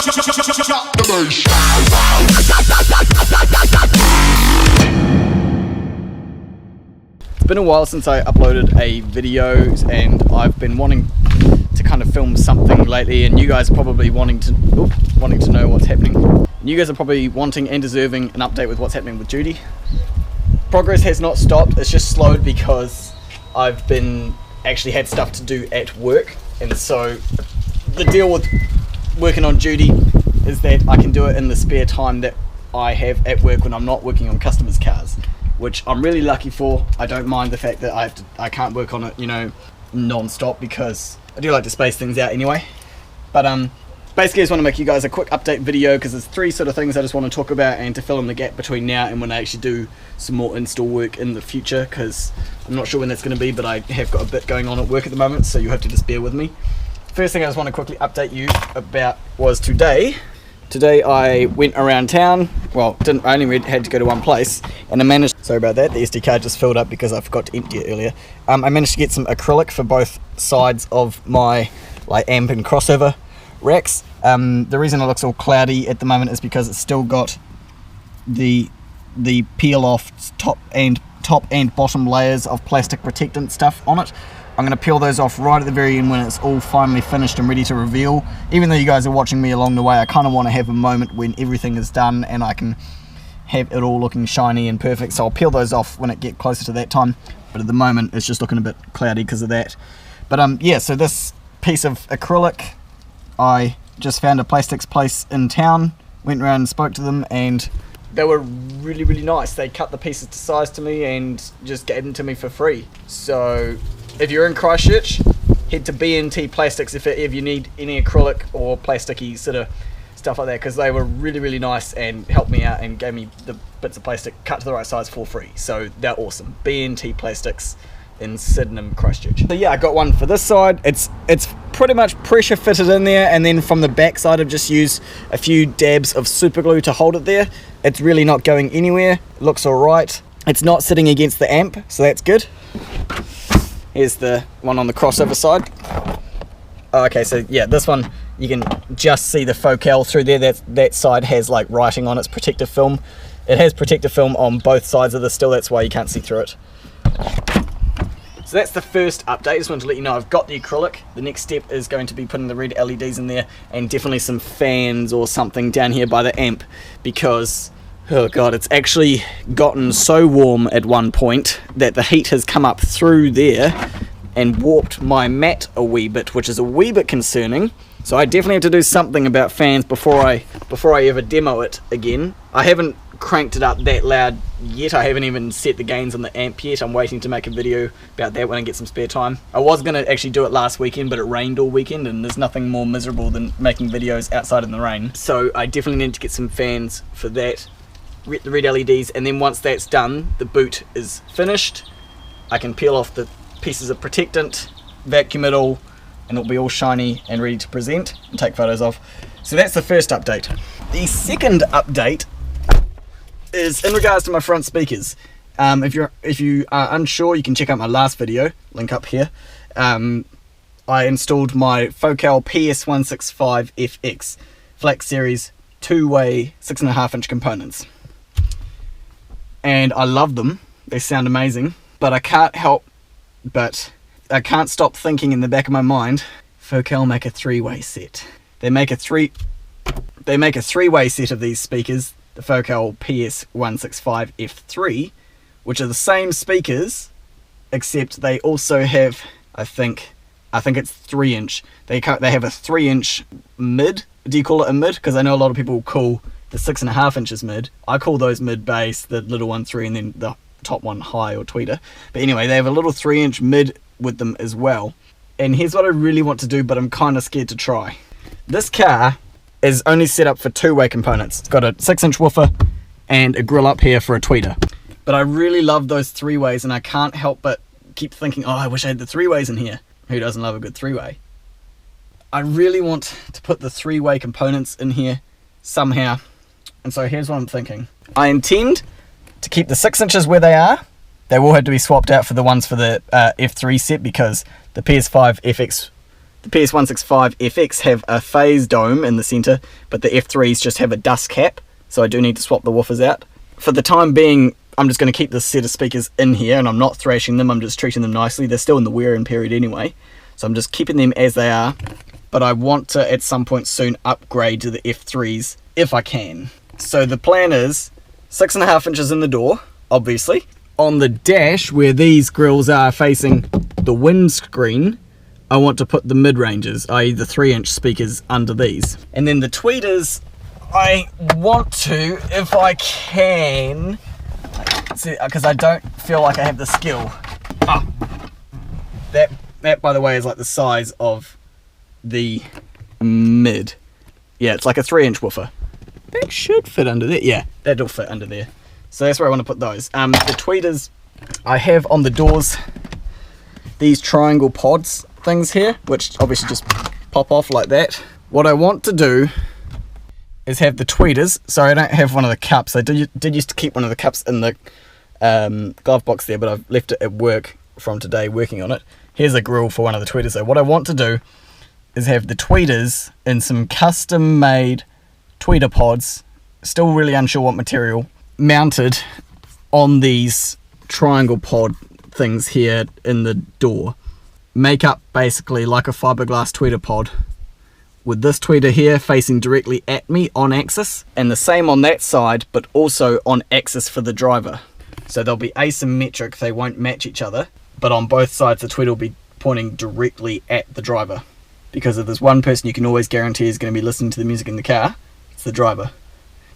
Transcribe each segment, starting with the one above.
It's been a while since I uploaded a video, and I've been wanting to kind of film something lately, and you guys are probably wanting to know what's happening. And you guys are probably wanting and deserving an update with what's happening with Judy. Progress has not stopped, it's just slowed because I've been actually had stuff to do at work, and so the deal with working on Judy is that I can do it in the spare time that I have at work when I'm not working on customers' cars, which I'm really lucky for. I don't mind the fact that I can't work on it, you know, non-stop, because I do like to space things out anyway. But basically I just want to make you guys a quick update video because there's three sort of things I just want to talk about and to fill in the gap between now and when I actually do some more install work in the future, because I'm not sure when that's going to be, but I have got a bit going on at work at the moment, so you have to just bear with me. First thing I just want to quickly update you about was today. Today I went around town, well, I only had to go to one place, and I managed, sorry about that, the SD card just filled up because I forgot to empty it earlier. I managed to get some acrylic for both sides of my amp and crossover racks. The reason it looks all cloudy at the moment is because it's still got the peel off top and bottom layers of plastic protectant stuff on it. I'm going to peel those off right at the very end when it's all finally finished and ready to reveal. Even though you guys are watching me along the way, I kind of want to have a moment when everything is done and I can have it all looking shiny and perfect, so I'll peel those off when it gets closer to that time, but at the moment it's just looking a bit cloudy because of that. But yeah, so this piece of acrylic, I just found a plastics place in town, went around and spoke to them, and they were really, really nice. They cut the pieces to size to me and just gave them to me for free. So if you're in Christchurch, head to B&T Plastics if you need any acrylic or plasticky sort of stuff like that, because they were really, really nice and helped me out and gave me the bits of plastic cut to the right size for free. So they're awesome. B&T Plastics in Sydenham, Christchurch. So yeah, I got one for this side. It's pretty much pressure fitted in there, and then from the back side I've just used a few dabs of super glue to hold it there. It's really not going anywhere. It looks alright. It's not sitting against the amp, so that's good. Here's the one on the crossover side. Okay, so yeah, this one you can just see the focal through there. That side has like writing on its protective film. It has protective film on both sides of this still, that's why you can't see through it. So that's the first update. I just wanted to let you know I've got the acrylic. The next step is going to be putting the red LEDs in there, and definitely some fans or something down here by the amp, because oh god, it's actually gotten so warm at one point that the heat has come up through there and warped my mat a wee bit, which is a wee bit concerning. So I definitely have to do something about fans before I ever demo it again. I haven't cranked it up that loud yet. I haven't even set the gains on the amp yet. I'm waiting to make a video about that when I get some spare time. I was going to actually do it last weekend, but it rained all weekend, and there's nothing more miserable than making videos outside in the rain. So I definitely need to get some fans for that. The red LEDs, and then once that's done, the boot is finished. I can peel off the pieces of protectant, vacuum it all, and it'll be all shiny and ready to present and take photos of. So that's the first update. The second update is in regards to my front speakers. If you are unsure, you can check out my last video, link up here. I installed my Focal PS165FX Flex Series 2-way 6.5-inch components, and I love them. They sound amazing, but I can't stop thinking in the back of my mind, Focal make a 3-way set. They make a three-way set of these speakers, the Focal PS165F3, which are the same speakers, except they also have, I think it's 3-inch. They have a 3-inch mid. Do you call it a mid? Because I know a lot of people call the 6.5 inches mid. I call those mid bass, the little one 3, and then the top one high or tweeter. But anyway, they have a little 3-inch mid with them as well. And here's what I really want to do, but I'm kind of scared to try. This car is only set up for 2-way components. It's got a 6-inch woofer and a grill up here for a tweeter. But I really love those 3-ways, and I can't help but keep thinking, oh, I wish I had the 3-ways in here. Who doesn't love a good 3-way? I really want to put the 3-way components in here somehow. And so here's what I'm thinking. I intend to keep the 6 inches where they are. They will have to be swapped out for the ones for the F3 set, because the PS5 FX The PS165 FX have a phase dome in the center, but the F3s just have a dust cap, so I do need to swap the woofers out. For the time being, I'm just going to keep this set of speakers in here, and I'm not thrashing them, I'm just treating them nicely. They're still in the wear-in period anyway, so I'm just keeping them as they are. But I want to, at some point soon, upgrade to the F3s, if I can. So the plan is 6.5 inches in the door, obviously. On the dash, where these grills are facing the windscreen, I want to put the mid-ranges, i.e. the 3-inch speakers, under these. And then the tweeters, I want to, if I can, because I don't feel like I have the skill. That, by the way, is like the size of the mid. Yeah, it's like a 3-inch woofer. That should fit under there. Yeah, that'll fit under there. So that's where I want to put those. The tweeters, I have on the doors these triangle pods things here, which obviously just pop off like that. What I want to do is have the tweeters. Sorry, I don't have one of the cups. I did used to keep one of the cups in the glove box there, but I've left it at work from today working on it. Here's a grill for one of the tweeters. So what I want to do is have the tweeters in some custom made tweeter pods, still really unsure what material, mounted on these triangle pod things here in the door. Make up basically like a fiberglass tweeter pod, with this tweeter here facing directly at me on axis, and the same on that side, but also on axis for the driver. So they'll be asymmetric, they won't match each other, but on both sides the tweeter will be pointing directly at the driver. Because if there's one person you can always guarantee is going to be listening to the music in the car, it's the driver.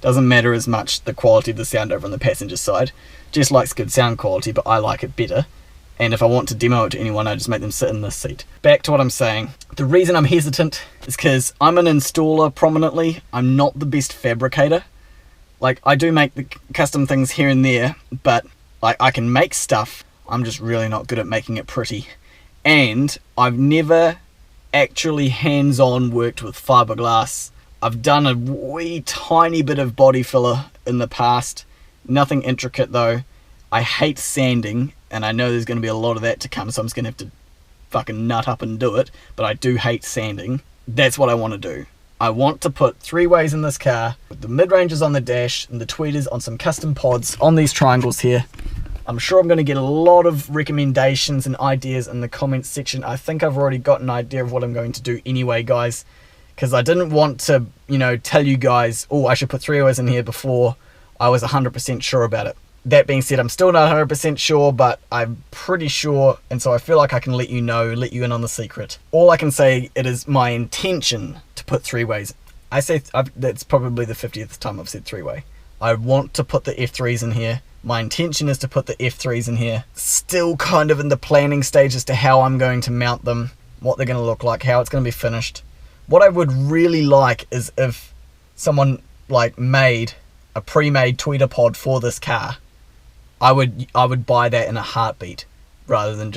Doesn't matter as much the quality of the sound over on the passenger side. Jess likes good sound quality, but I like it better. And if I want to demo it to anyone, I just make them sit in this seat. Back to what I'm saying. The reason I'm hesitant is because I'm an installer prominently. I'm not the best fabricator. Like, I do make the custom things here and there, but like, I can make stuff. I'm just really not good at making it pretty. And I've never actually hands-on worked with fiberglass. I've done a wee tiny bit of body filler in the past. Nothing intricate though. I hate sanding, and I know there's going to be a lot of that to come, so I'm just going to have to fucking nut up and do it. But I do hate sanding. That's what I want to do. I want to put 3-ways in this car, with the mid-ranges on the dash and the tweeters on some custom pods on these triangles here. I'm sure I'm going to get a lot of recommendations and ideas in the comments section. I think I've already got an idea of what I'm going to do anyway, guys. Because I didn't want to, tell you guys, oh, I should put 3-ways in here before I was 100% sure about it. That being said, I'm still not 100% sure, but I'm pretty sure, and so I feel like I can let you in on the secret. All I can say, it is my intention to put 3-ways. That's probably the 50th time I've said 3-way. I want to put the F3s in here. My intention is to put the F3s in here. Still kind of in the planning stage as to how I'm going to mount them, what they're going to look like, how it's going to be finished. What I would really like is if someone made a pre-made tweeter pod for this car. I would buy that in a heartbeat, rather than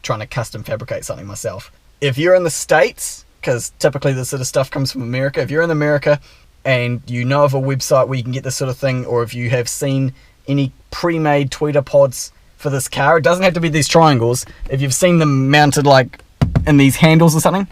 trying to custom fabricate something myself. If you're in the States, because typically this sort of stuff comes from America, if you're in America and you know of a website where you can get this sort of thing, or if you have seen any pre-made tweeter pods for this car, it doesn't have to be these triangles. If you've seen them mounted in these handles or something,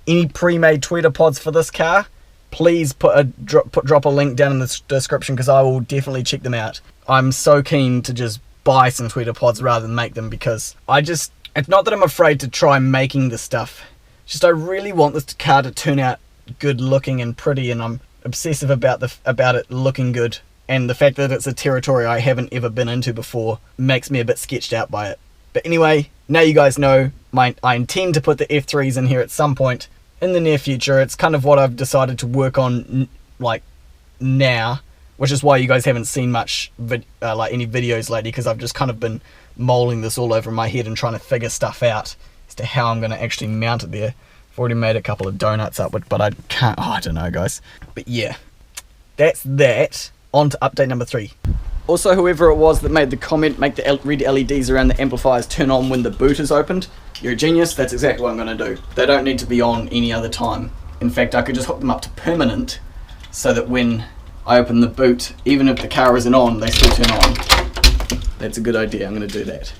any pre-made tweeter pods for this car, please drop a link down in the description, because I will definitely check them out. I'm so keen to just buy some tweeter pods rather than make them, because it's not that I'm afraid to try making this stuff. It's just I really want this car to turn out good looking and pretty, and I'm obsessive about it looking good. And the fact that it's a territory I haven't ever been into before makes me a bit sketched out by it. But anyway, now you guys know, I intend to put the F3s in here at some point in the near future. It's kind of what I've decided to work on now, which is why you guys haven't seen much any videos lately, because I've just kind of been mulling this all over my head and trying to figure stuff out as to how I'm going to actually mount it there. I've already made a couple of donuts up, but I can't, I don't know, guys. But yeah, that's that. On to update number 3. Also, whoever it was that made the comment, make the red LEDs around the amplifiers turn on when the boot is opened. You're a genius. That's exactly what I'm going to do. They don't need to be on any other time. In fact, I could just hook them up to permanent, so that when I open the boot, even if the car isn't on, they still turn on. That's a good idea. I'm going to do that.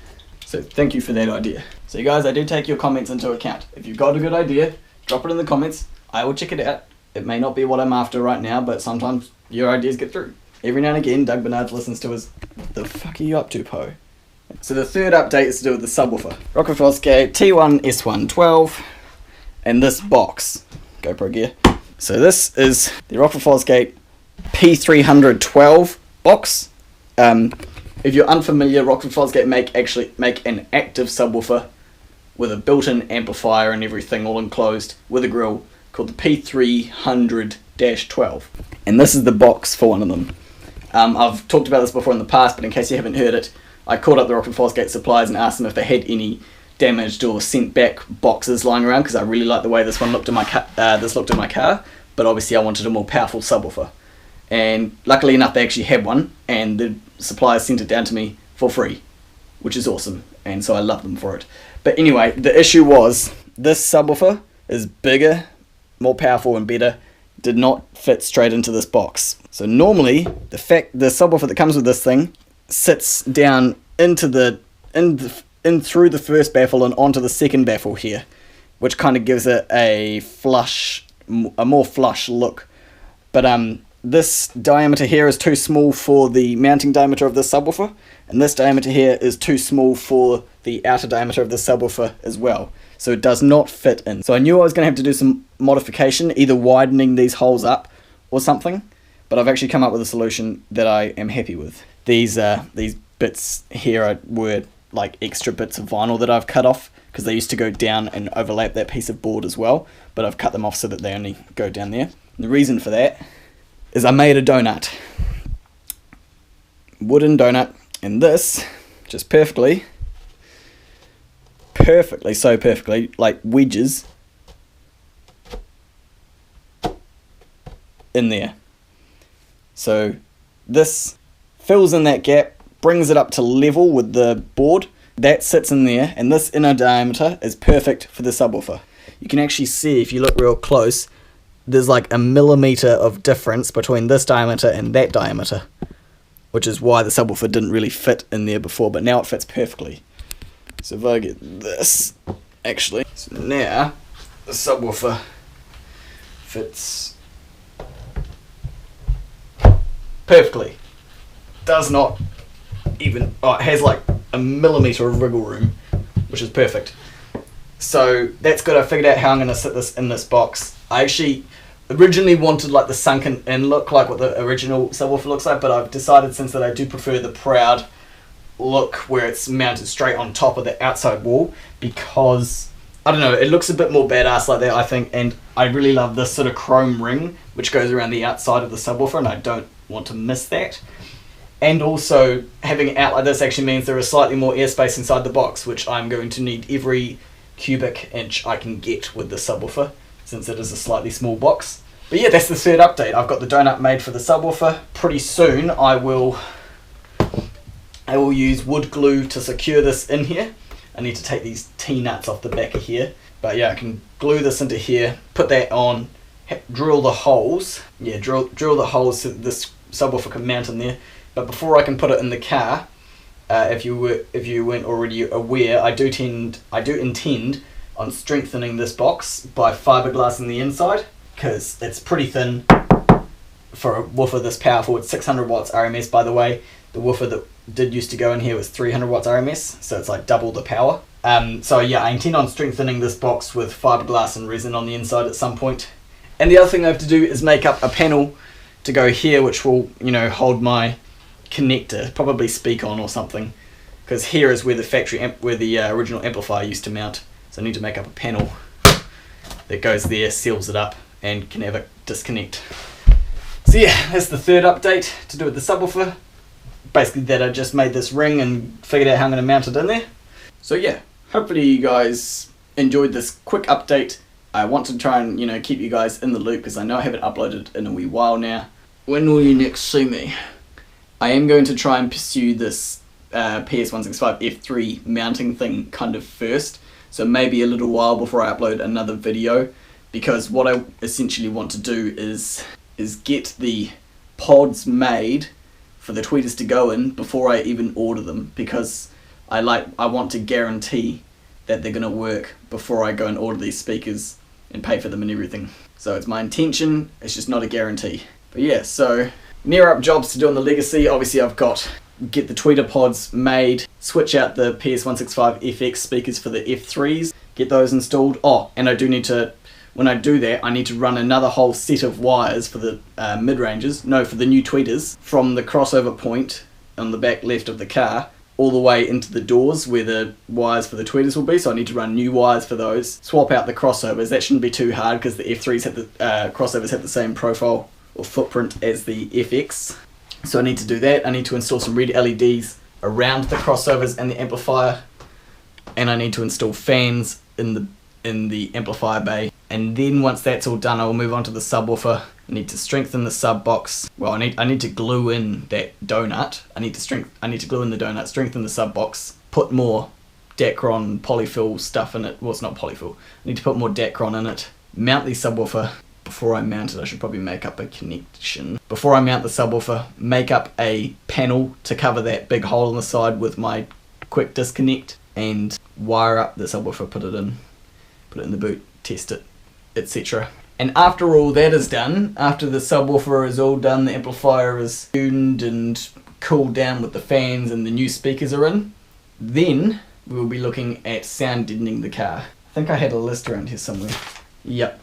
So thank you for that idea. So you guys, I do take your comments into account. If you've got a good idea, drop it in the comments. I will check it out. It may not be what I'm after right now, but sometimes your ideas get through. Every now and again, Doug Bernard listens to his, what the fuck are you up to, Poe? So the third update is to do with the subwoofer. Rockford Fosgate T1S112 and this box. GoPro gear. So this is the Rockford Fosgate P312 box. If you're unfamiliar, Rockford Fosgate actually make an active subwoofer with a built-in amplifier and everything all enclosed with a grill called the P300-12. And this is the box for one of them. I've talked about this before in the past, but in case you haven't heard it, I called up the Rockford Fosgate suppliers and asked them if they had any damaged or sent back boxes lying around, because I really like the way this one looked in my car. But obviously I wanted a more powerful subwoofer. And luckily enough, they actually had one, and the suppliers sent it down to me for free, which is awesome, and so I love them for it. But anyway, the issue was this subwoofer is bigger, more powerful and better, did not fit straight into this box. So normally the subwoofer that comes with this thing sits down into in through the first baffle and onto the second baffle here, which kind of gives it a more flush look. But this diameter here is too small for the mounting diameter of the subwoofer, and this diameter here is too small for the outer diameter of the subwoofer as well. So it does not fit in. So I knew I was going to have to do some modification, either widening these holes up or something, but I've actually come up with a solution that I am happy with. These bits here were like extra bits of vinyl that I've cut off, because they used to go down and overlap that piece of board as well, but I've cut them off so that they only go down there. And the reason for that is I made a donut. Wooden donut, and this just perfectly, like wedges in there. So this fills in that gap, brings it up to level with the board. That sits in there, and this inner diameter is perfect for the subwoofer. You can actually see, if you look real close, there's like a millimeter of difference between this diameter and that diameter, which is why the subwoofer didn't really fit in there before, but now it fits perfectly. So if I get this, actually, so now the subwoofer fits perfectly. Does not even, it has like a millimeter of wriggle room, which is perfect. So that's good. I figured out how I'm going to sit this in this box. I actually originally wanted like the sunken in look, like what the original subwoofer looks like, but I've decided since that I do prefer the proud look where it's mounted straight on top of the outside wall, because I don't know, it looks a bit more badass like that, I think, and I really love this sort of chrome ring which goes around the outside of the subwoofer, and I don't want to miss that. And also having it out like this actually means there is slightly more airspace inside the box, which I'm going to need every cubic inch I can get with the subwoofer, since it is a slightly small box. But yeah, that's the third update. I've got the donut made for the subwoofer. Pretty soon I will use wood glue to secure this in here. I need to take these T-nuts off the back of here. But yeah, I can glue this into here, put that on, drill the holes. Yeah, drill the holes so that this subwoofer can mount in there. But before I can put it in the car, if you weren't already aware, I do intend on strengthening this box by fiberglass in the inside, because it's pretty thin for a woofer this powerful. It's 600 watts RMS, by the way. The woofer that did used to go in here was 300 watts RMS, so it's like double the power. So yeah, I intend on strengthening this box with fiberglass and resin on the inside at some point. And the other thing I have to do is make up a panel to go here, which will, hold my connector, probably speak on or something, because here is where the original amplifier used to mount. So I need to make up a panel that goes there, seals it up, and can have it disconnect. So yeah, that's the third update to do with the subwoofer. Basically that I just made this ring and figured out how I'm going to mount it in there. So yeah, hopefully you guys enjoyed this quick update. I want to try and keep you guys in the loop, because I know I haven't uploaded in a wee while now. When will you next see me? I am going to try and pursue this PS165 F3 mounting thing kind of first, so maybe a little while before I upload another video, because what I essentially want to do is get the pods made for the tweeters to go in before I even order them, because I want to guarantee that they're going to work before I go and order these speakers and pay for them and everything. So it's my intention, it's just not a guarantee. But yeah, so near up jobs to do on the Legacy. Obviously I've got get the tweeter pods made, switch out the PS165 FX speakers for the F3s, get those installed. Oh, and I do need to, when I do that, I need to run another whole set of wires for the mid-ranges, no, for the new tweeters, from the crossover point on the back left of the car all the way into the doors where the wires for the tweeters will be. So I need to run new wires for those, swap out the crossovers. That shouldn't be too hard because the F3s have the crossovers have the same profile or footprint as the FX. So I need to do that. I need to install some red LEDs around the crossovers and the amplifier, and I need to install fans in the amplifier bay. And then once that's all done, I'll move on to the subwoofer. I need to strengthen the sub box. Well, I need to glue in that donut. I need to glue in the donut, strengthen the sub box, put more Dacron polyfill stuff in it. Well, it's not polyfill. I need to put more Dacron in it. Mount the subwoofer. Before I mount it, I should probably make up a connection. Before I mount the subwoofer, make up a panel to cover that big hole on the side with my quick disconnect, and wire up the subwoofer, put it in the boot, test it, etc. And after all that is done, after the subwoofer is all done, the amplifier is tuned and cooled down with the fans and the new speakers are in, then we'll be looking at sound deadening the car. I think I had a list around here somewhere. Yep.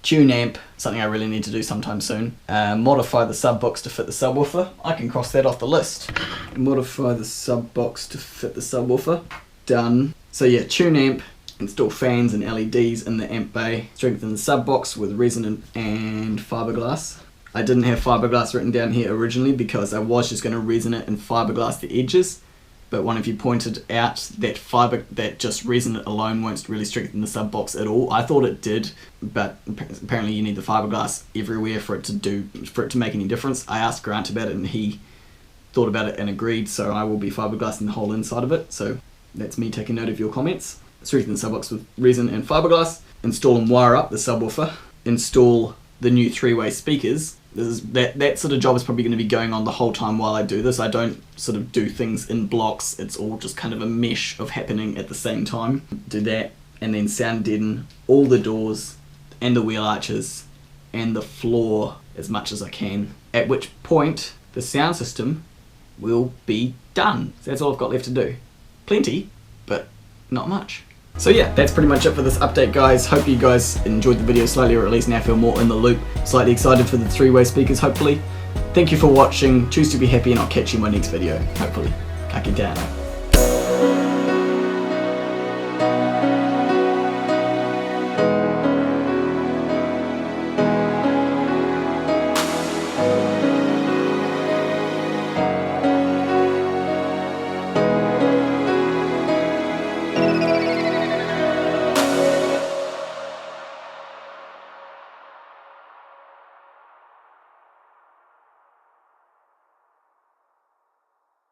Tune amp, something I really need to do sometime soon. Modify the sub box to fit the subwoofer. I can cross that off the list. Modify the sub box to fit the subwoofer. Done. So yeah, tune amp, install fans and LEDs in the amp bay, strengthen the sub box with resonant and fiberglass. I didn't have fiberglass written down here originally because I was just going to resin it and fiberglass the edges. But one of you pointed out that just resonant alone won't really strengthen the sub box at all. I thought it did, but apparently you need the fiberglass everywhere for it to make any difference. I asked Grant about it and he thought about it and agreed, so I will be fiberglassing the whole inside of it. So that's me taking note of your comments. Strengthen the sub box with resin and fiberglass. Install and wire up the subwoofer. Install the new three-way speakers. That sort of job is probably going to be going on the whole time while I do this. I don't sort of do things in blocks. It's all just kind of a mesh of happening at the same time. Do that, and then sound deaden all the doors and the wheel arches and the floor as much as I can. At which point the sound system will be done. So that's all I've got left to do. Plenty, but not much. So yeah, that's pretty much it for this update, guys. Hope you guys enjoyed the video slightly, or at least now feel more in the loop. Slightly excited for the three-way speakers, hopefully. Thank you for watching. Choose to be happy, and I'll catch you in my next video, hopefully. Ka kite ana.